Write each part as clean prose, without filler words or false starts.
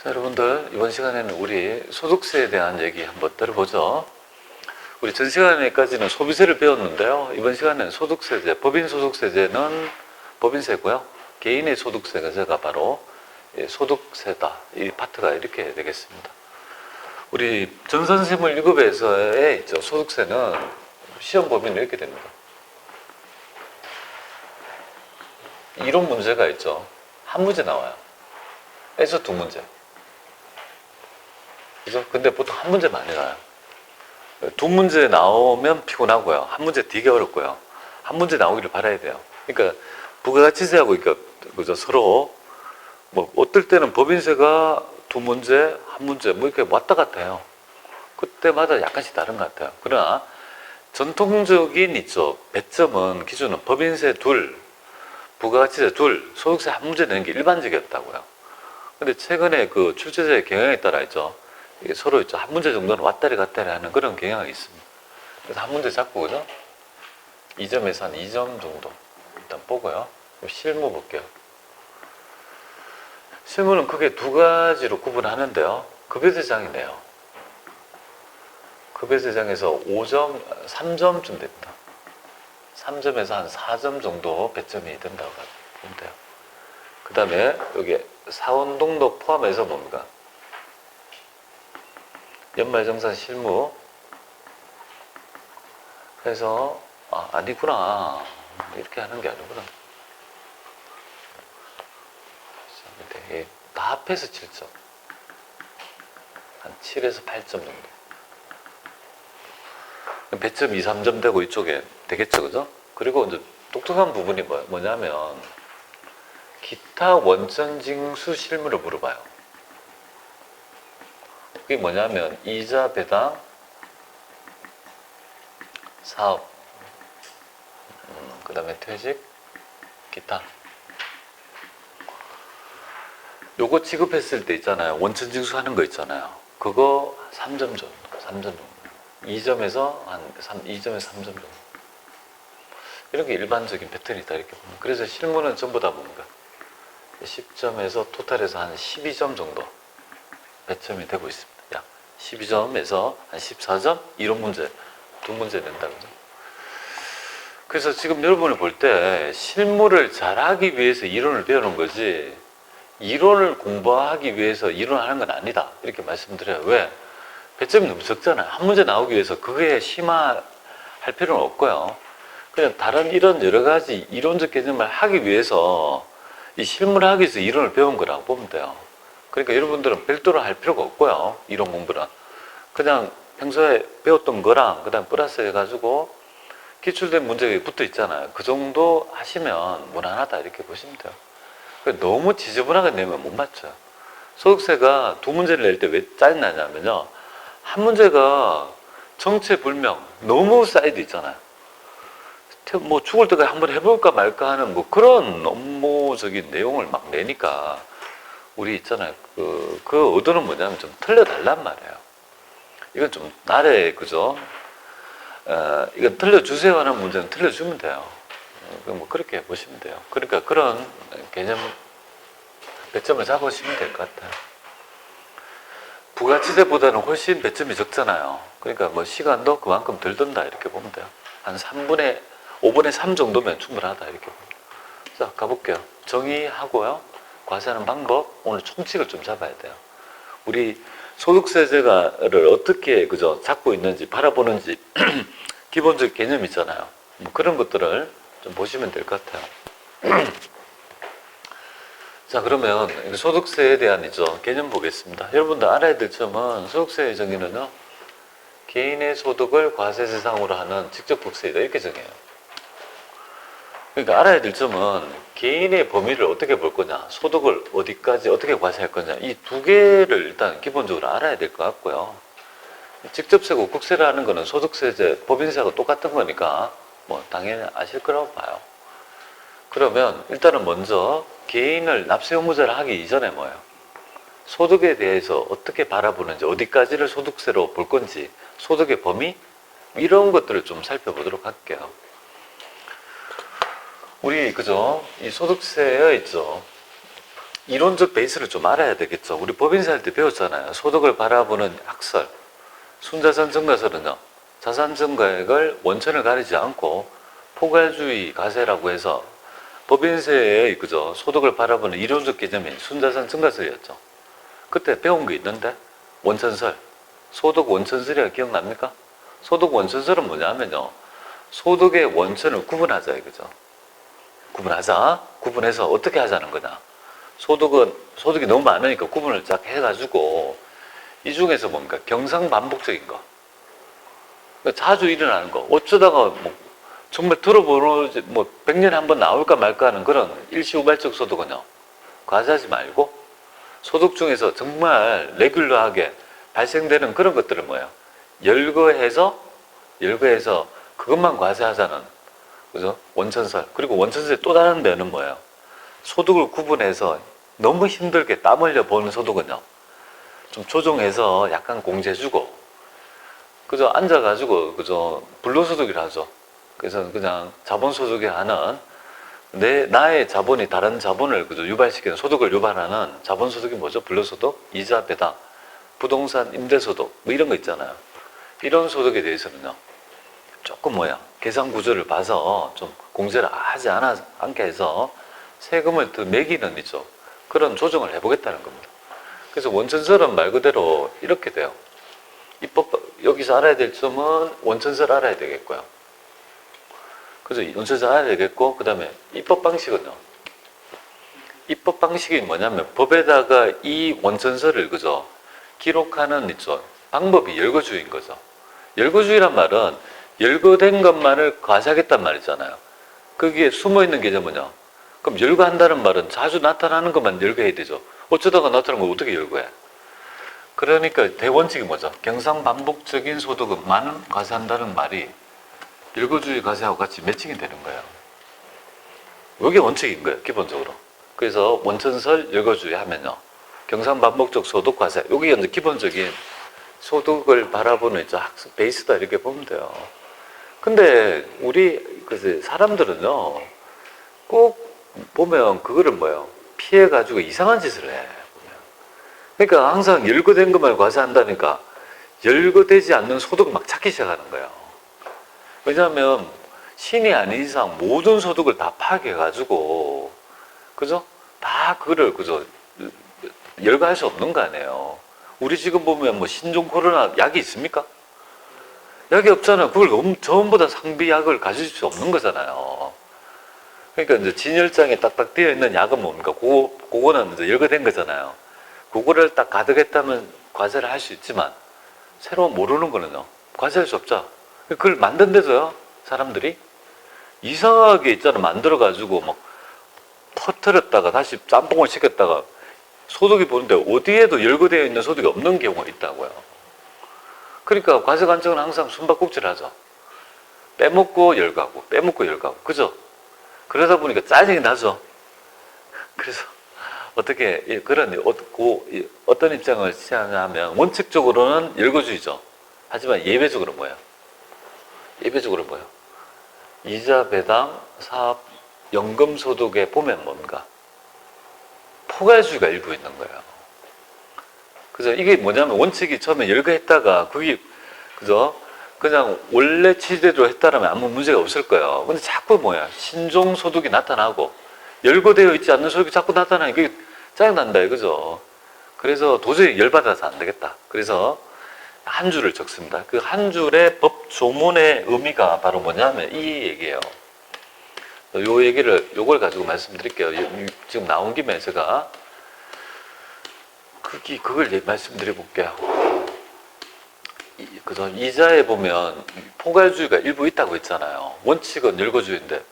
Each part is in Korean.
자, 여러분들 이번 시간에는 우리 소득세에 대한 얘기 한번 들어보죠. 우리 전 시간에까지는 소비세를 배웠는데요. 이번 시간에는 소득세제, 법인소득세제는 법인세고요. 개인의 소득세가 제가 바로 소득세다. 이 파트가 이렇게 되겠습니다. 우리 전산세물 1급에서의 있죠. 소득세는 시험 범위는 이렇게 됩니다. 이론 문제가 있죠. 한 문제 나와요. 에서 두 문제. 그죠? 근데 보통 한 문제 많이 나와요. 두 문제 나오면 피곤하고요. 한 문제 되게 어렵고요. 한 문제 나오기를 바라야 돼요. 그러니까 부가가치세하고 그죠? 서로 뭐 어떨 때는 법인세가 두 문제, 한 문제 뭐 이렇게 왔다 갔다 해요. 그때마다 약간씩 다른 것 같아요. 그러나 전통적인 있죠. 배점은 기준은 법인세 둘, 부가가치세 둘, 소득세 한 문제 내는 게 일반적이었다고요. 근데 최근에 그 출제자의 경향에 따라 있죠. 이게 서로 있죠. 한 문제 정도는 왔다리 갔다리 하는 그런 경향이 있습니다. 그래서 한 문제 잡고, 그죠? 2점에서 한 2점 정도 일단 보고요. 실무 볼게요. 실무는 크게 두 가지로 구분하는데요. 급여대장이네요. 급여대장에서 5점, 3점쯤 됩니다. 3점에서 한 4점 정도 배점이 된다고 보면 돼요. 그 다음에 여기 사원동록 포함해서 뭡니까? 연말정산 실무 해서 아니구나. 이렇게 하는 게 아니구나. 다 합해서 7점. 한 7에서 8점 정도. 배점 2, 3점 되고 이쪽에 되겠죠, 그죠? 그리고 이제 독특한 부분이 뭐냐면 기타 원천징수 실무를 물어봐요. 그게 뭐냐면 이자 배당 사업 그 다음에 퇴직 기타 요거 지급했을 때 있잖아요. 원천징수 하는 거 있잖아요. 그거 3점 정도 3점 정도 2점에서 한 2점에서 3점 정도 이런 게 일반적인 패턴이다 이렇게 보면. 그래서 실무는 전부 다 뭡니까? 10점에서 토탈에서 한 12점 정도 배점이 되고 있습니다. 약 12점에서 한 14점? 이런 문제, 두 문제 낸다. 그죠? 그래서 지금 여러분이 볼 때 실무를 잘하기 위해서 이론을 배우는 거지, 이론을 공부하기 위해서 이론하는 건 아니다. 이렇게 말씀드려요. 왜? 배점이 너무 적잖아요. 한 문제 나오기 위해서 그게 심화할 필요는 없고요. 그냥 다른 이런 여러 가지 이론적 개념을 하기 위해서 이 실무를 하기 위해서 이론을 배운 거라고 보면 돼요. 그러니까 여러분들은 별도로 할 필요가 없고요. 이론 공부는. 그냥 평소에 배웠던 거랑 그 다음 플러스 해가지고 기출된 문제가 붙어 있잖아요. 그 정도 하시면 무난하다 이렇게 보시면 돼요. 너무 지저분하게 내면 못 맞춰요. 소득세가 두 문제를 낼 때 왜 짜증나냐면요. 한 문제가 정체불명, 너무 사이드 있잖아요. 뭐 죽을 때까지 한번 해볼까 말까 하는 뭐 그런 업무적인 내용을 막 내니까 우리 있잖아요. 그 의도는 뭐냐면 좀 틀려달란 말이에요. 이건 좀 나래, 그죠? 이건 틀려주세요 하는 문제는 틀려주면 돼요. 뭐 그렇게 보시면 돼요. 그러니까 그런 개념 배점을 잡으시면 될 것 같아요. 부가치세보다는 훨씬 배점이 적잖아요. 그러니까 뭐 시간도 그만큼 덜 든다 이렇게 보면 돼요. 한 5분의 3 정도면 충분하다 이렇게 보면 돼요. 자, 가볼게요. 정의하고요. 과세하는 방법, 오늘 총칙을 좀 잡아야 돼요. 우리 소득세제를 어떻게 그죠 잡고 있는지 바라보는지 기본적 개념 있잖아요. 뭐 그런 것들을 좀 보시면 될 것 같아요. 자, 그러면 소득세에 대한 있죠 개념 보겠습니다. 여러분들 알아야 될 점은 소득세의 정의는요, 개인의 소득을 과세 대상으로 하는 직접국세이다 이렇게 정해요. 그러니까 알아야 될 점은 개인의 범위를 어떻게 볼 거냐, 소득을 어디까지 어떻게 과세할 거냐, 이 두 개를 일단 기본적으로 알아야 될 것 같고요. 직접세고 국세라는 거는 소득세제, 법인세하고 똑같은 거니까 뭐 당연히 아실 거라고 봐요. 그러면 일단은 먼저 개인을 납세 의무자를 하기 이전에 뭐예요? 소득에 대해서 어떻게 바라보는지, 어디까지를 소득세로 볼 건지, 소득의 범위 이런 것들을 좀 살펴보도록 할게요. 우리 그죠? 이 소득세에 있죠. 이론적 베이스를 좀 알아야 되겠죠. 우리 법인세 할 때 배웠잖아요. 소득을 바라보는 학설, 순자산 증가설은요, 자산 증가액을 원천을 가리지 않고 포괄주의 가세라고 해서 법인세의 그죠 소득을 바라보는 이론적 개념이 순자산 증가설이었죠. 그때 배운 게 있는데 원천설, 소득 원천설이가 기억납니까? 소득 원천설은 뭐냐면요, 소득의 원천을 구분하자 이거죠. 구분해서 어떻게 하자는 거냐. 소득이 너무 많으니까 구분을 쫙 해가지고 이 중에서 뭡니까? 경상반복적인 거. 그러니까 자주 일어나는 거. 어쩌다가 뭐 정말 들어보지 뭐 100년에 한 번 나올까 말까 하는 그런 일시후발적 소득은요, 과세하지 말고 소득 중에서 정말 레귤러하게 발생되는 그런 것들을 뭐예요? 열거해서 그것만 과세하자는, 그죠? 원천설. 그리고 원천설의 또 다른 면은 뭐예요? 소득을 구분해서 너무 힘들게 땀 흘려 버는 소득은요, 좀 조정해서 약간 공제해주고, 그죠? 앉아가지고, 그죠? 불로소득이라 하죠. 그래서 그냥 자본소득이 하는, 나의 자본이 다른 자본을, 그죠? 유발시키는, 소득을 유발하는 자본소득이 뭐죠? 불로소득, 이자 배당, 부동산 임대소득, 뭐 이런 거 있잖아요. 이런 소득에 대해서는요, 조금 뭐야, 계산 구조를 봐서 좀 공제를 하지 않게 해서 세금을 더 매기는 있죠. 그런 조정을 해보겠다는 겁니다. 그래서 원천설은 말 그대로 이렇게 돼요. 여기서 알아야 될 점은 원천설 알아야 되겠고요. 그래서 원천설 알아야 되겠고, 그 다음에 입법 방식은요. 입법 방식이 뭐냐면 법에다가 이 원천설을, 그죠? 기록하는 있죠. 방법이 열거주의인 거죠. 열거주의란 말은 열거된 것만을 과세하겠단 말이잖아요. 거기에 숨어있는 개념은요, 그럼 열거한다는 말은 자주 나타나는 것만 열거해야 되죠. 어쩌다가 나타나는 걸 어떻게 열거해? 그러니까 대원칙이 뭐죠? 경상반복적인 소득은 많은 과세한다는 말이 열거주의 과세하고 같이 매칭이 되는 거예요. 이게 원칙인 거예요, 기본적으로. 그래서 원천설 열거주의 하면요, 경상반복적 소득 과세, 이게 이제 기본적인 소득을 바라보는 이제 학습 베이스다, 이렇게 보면 돼요. 근데 우리 사람들은요, 꼭 보면 그거를 뭐예요? 피해가지고 이상한 짓을 해. 그러니까 항상 열거된 것만 과세한다니까 열거되지 않는 소득을 막 찾기 시작하는 거예요. 왜냐하면 신이 아닌 이상 모든 소득을 다 파악해가지고, 그죠? 다 그거를, 그죠? 열거할 수 없는 거 아니에요. 우리 지금 보면 뭐 신종 코로나 약이 있습니까? 약이 없잖아요. 그걸 전부 다 상비약을 가질 수 없는 거잖아요. 그러니까 이제 진열장에 딱딱 되어 있는 약은 뭡니까? 그거는 이제 열거된 거잖아요. 그거를 딱 가득했다면 과세를 할 수 있지만, 새로 모르는 거는요, 과세할 수 없죠. 그걸 만든 데서요, 사람들이 이상하게 있잖아, 만들어가지고 막 터뜨렸다가 다시 짬뽕을 시켰다가 소득이 보는데 어디에도 열거되어 있는 소득이 없는 경우가 있다고요. 그러니까 과세 관청은 항상 숨바꼭질을 하죠. 빼먹고 열가고, 빼먹고 열가고, 그죠? 그러다 보니까 짜증이 나죠. 그래서 어떻게 어떤 입장을 취하냐면, 원칙적으로는 열거주의죠. 하지만 예외적으로 뭐예요? 이자 배당 사업 연금 소득에 보면 뭔가 포괄주의가 일부 있는 거예요. 그죠? 이게 뭐냐면 원칙이 처음에 열거했다가 그게, 그죠? 그냥 원래 취지대로 했다라면 아무 문제가 없을 거예요. 근데 자꾸 신종 소득이 나타나고 열거되어 있지 않는 소득이 자꾸 나타나니까 이게 짜증난다 이거죠. 그래서 도저히 열받아서 안 되겠다. 그래서 한 줄을 적습니다. 그 한 줄의 법 조문의 의미가 바로 뭐냐면 이 얘기예요. 요걸 가지고 말씀드릴게요. 지금 나온 김에 제가 그걸 말씀드려 볼게요. 그죠? 이자에 보면 포괄주의가 일부 있다고 했잖아요. 원칙은 열거주의인데,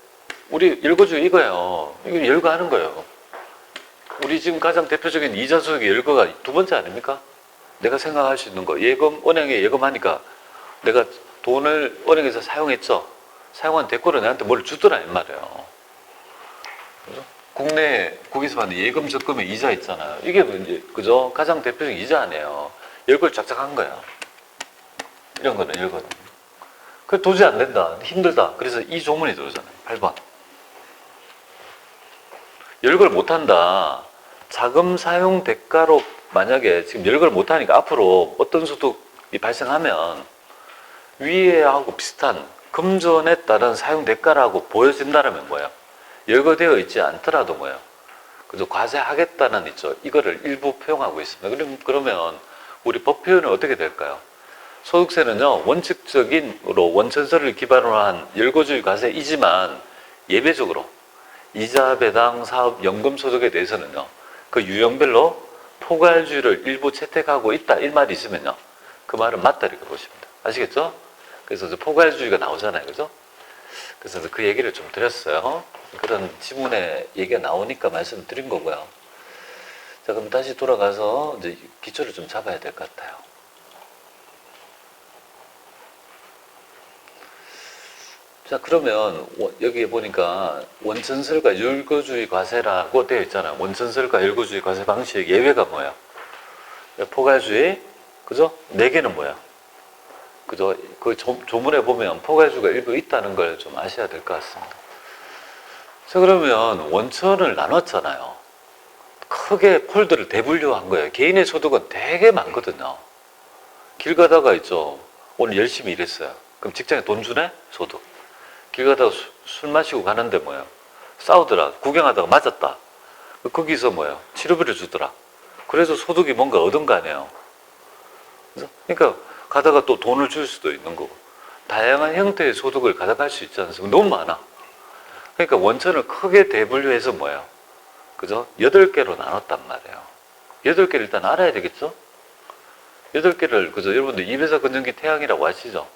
우리 열거주의 이거예요. 이거 열거하는 거예요. 우리 지금 가장 대표적인 이자 소득의 열거가 두 번째 아닙니까? 내가 생각할 수 있는 거, 은행에 예금하니까 내가 돈을 은행에서 사용했죠. 사용한 대가로 내한테 뭘 주더라 이 말이에요. 그죠? 거기서 받는 예금 적금의 이자 있잖아요. 이게 이제, 그죠? 가장 대표적인 이자 아니에요. 열거를 쫙쫙 한 거야. 이런 거는 열거는. 그 도저히 안 된다. 힘들다. 그래서 이 조문이 들어오잖아요. 8번. 열거를 못 한다. 자금 사용 대가로 만약에 지금 열거를 못하니까 앞으로 어떤 소득이 발생하면 위에하고 비슷한 금전에 따른 사용 대가라고 보여진다면 뭐예요? 열거되어 있지 않더라도 뭐예요? 그래서 과세하겠다는 있죠. 이거를 일부 표현하고 있습니다. 그러면 우리 법 표현은 어떻게 될까요? 소득세는요, 원칙적인으로 원천서를 기반으로 한 열거주의 과세이지만 예외적으로 이자 배당 사업 연금 소득에 대해서는요, 그 유형별로 포괄주의를 일부 채택하고 있다 이 말이 있으면요, 그 말은 맞다 이렇게 보십니다. 아시겠죠? 그래서 포괄주의가 나오잖아요, 그죠? 그래서 그 얘기를 좀 드렸어요. 그런 지문에 얘기가 나오니까 말씀드린 거고요. 자, 그럼 다시 돌아가서 이제 기초를 좀 잡아야 될 것 같아요. 자, 그러면 여기에 보니까 원천설과 열거주의 과세라고 되어 있잖아요. 원천설과 열거주의 과세 방식 예외가 뭐예요? 포괄주의, 그죠? 4개는 뭐야? 그죠? 그 조문에 보면 포괄주의가 일부 있다는 걸 좀 아셔야 될 것 같습니다. 자, 그러면 원천을 나눴잖아요. 크게 폴드를 대분류한 거예요. 개인의 소득은 되게 많거든요. 길 가다가 있죠. 오늘 열심히 일했어요. 그럼 직장에 돈 주네? 소득. 길 가다가 술 마시고 가는데 뭐예요? 싸우더라. 구경하다가 맞았다. 거기서 뭐예요? 치료비를 주더라. 그래서 소득이 뭔가 얻은 거 아니에요. 그러니까 가다가 또 돈을 줄 수도 있는 거고. 다양한 형태의 소득을 가져갈 수 있지 않습니까? 너무 많아. 그러니까 원천을 크게 대분류해서 뭐예요? 그죠? 8개로 나눴단 말이에요. 8개를 일단 알아야 되겠죠? 8개를, 그죠? 여러분들 입에서 건전기 태양이라고 아시죠?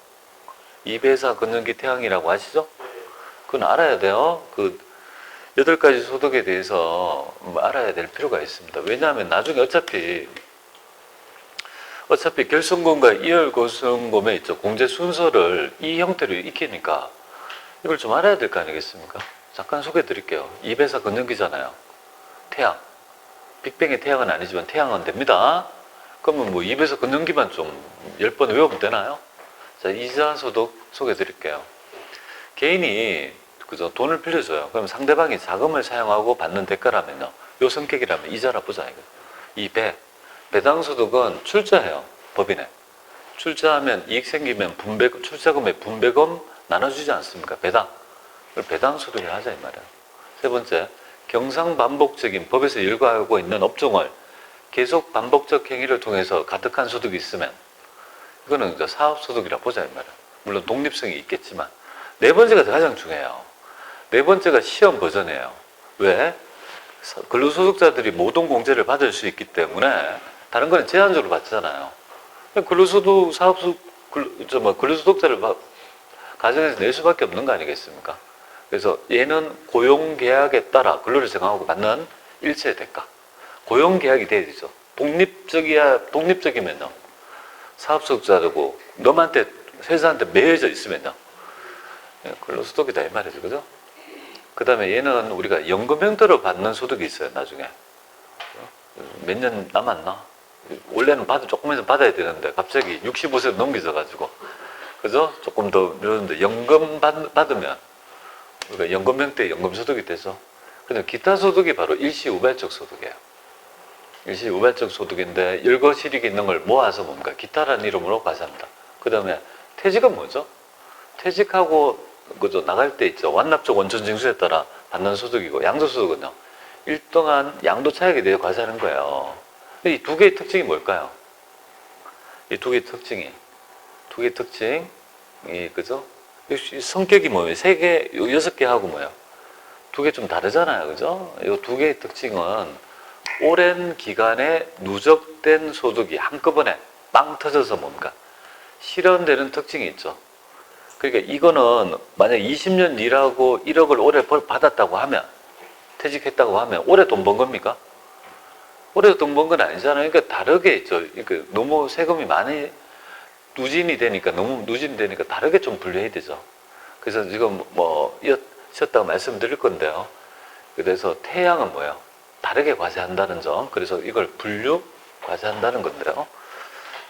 입에서 건전기 태양이라고 아시죠? 그건 알아야 돼요. 그 8가지 소득에 대해서 알아야 될 필요가 있습니다. 왜냐하면 나중에 어차피 결손금과 이월고손금에 있죠. 공제 순서를 이 형태로 익히니까 이걸 좀 알아야 될 거 아니겠습니까? 잠깐 소개해 드릴게요. 입에서 건전기잖아요. 태양. 빅뱅의 태양은 아니지만 태양은 됩니다. 그러면 뭐 입에서 건전기만 좀 10번 외우면 되나요? 자, 이자 소득 소개해 드릴게요. 개인이 그죠? 돈을 빌려줘요. 그럼 상대방이 자금을 사용하고 받는 대가라면요. 요 성격이라면 이자라 보자 이거. 이 배당 소득은 출자해요. 법인에. 출자하면 이익 생기면 출자금의 분배금 나눠주지 않습니까? 배당 소득을 하자 이 말이에요. 세 번째, 경상반복적인 법에서 열거하고 있는 업종을 계속 반복적 행위를 통해서 가득한 소득이 있으면 이거는 사업소득이라 보자 이 말이에요. 물론 독립성이 있겠지만. 4번째가 가장 중요해요. 4번째가 시험 버전이에요. 왜? 근로소득자들이 모든 공제를 받을 수 있기 때문에 다른 거는 제한적으로 받잖아요. 근로소득, 근로소득자를 가정에서 낼 수밖에 없는 거 아니겠습니까? 그래서 얘는 고용계약에 따라 근로를 정하고 받는 일체의 대가. 고용계약이 돼야 되죠. 독립적이면요. 사업소득자고 너한테, 회사한테 매여져 있으면요. 근로소득이다 이 말이죠. 그죠? 그 다음에 얘는 우리가 연금 형태로 받는 소득이 있어요. 나중에. 몇 년 남았나? 원래는 조금만 받아야 되는데 갑자기 65세 넘겨져가지고 그죠? 조금 더 이러는데 연금 받으면 우리가 연금 형태의 연금 소득이 되죠. 근데 기타 소득이 바로 일시우발적 소득이에요. 일시우발적 소득인데 열거 실익이 있는 걸 모아서 뭡니까? 기타라는 이름으로 과세합니다. 그 다음에 퇴직은 뭐죠? 퇴직하고 그죠? 나갈 때 있죠. 완납적 원천 징수에 따라 받는 소득이고 양도소득은요. 일정한 양도 차익에 대해 과세하는 거예요. 이 2개의 특징이 뭘까요? 이 2개의 특징이 그죠? 성격이 뭐예요? 3개, 6개 하고 뭐예요? 2개 좀 다르잖아요. 그죠? 이 2개의 특징은 오랜 기간에 누적된 소득이 한꺼번에 빵 터져서 뭡니까? 실현되는 특징이 있죠. 그러니까 이거는 만약 20년 일하고 1억을 올해 받았다고 하면, 퇴직했다고 하면 올해 돈 번 겁니까? 올해 돈 번 건 아니잖아요. 그러니까 다르게 있죠. 그러니까 너무 세금이 많이 누진이 되니까 다르게 좀 분류해야 되죠. 그래서 지금 쉬었다고 말씀드릴 건데요. 그래서 태양은 뭐예요? 다르게 과세한다는 점. 그래서 이걸 분류 과세한다는 건데요.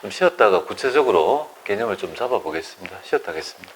좀 쉬었다가 구체적으로 개념을 좀 잡아보겠습니다. 쉬었다 하겠습니다.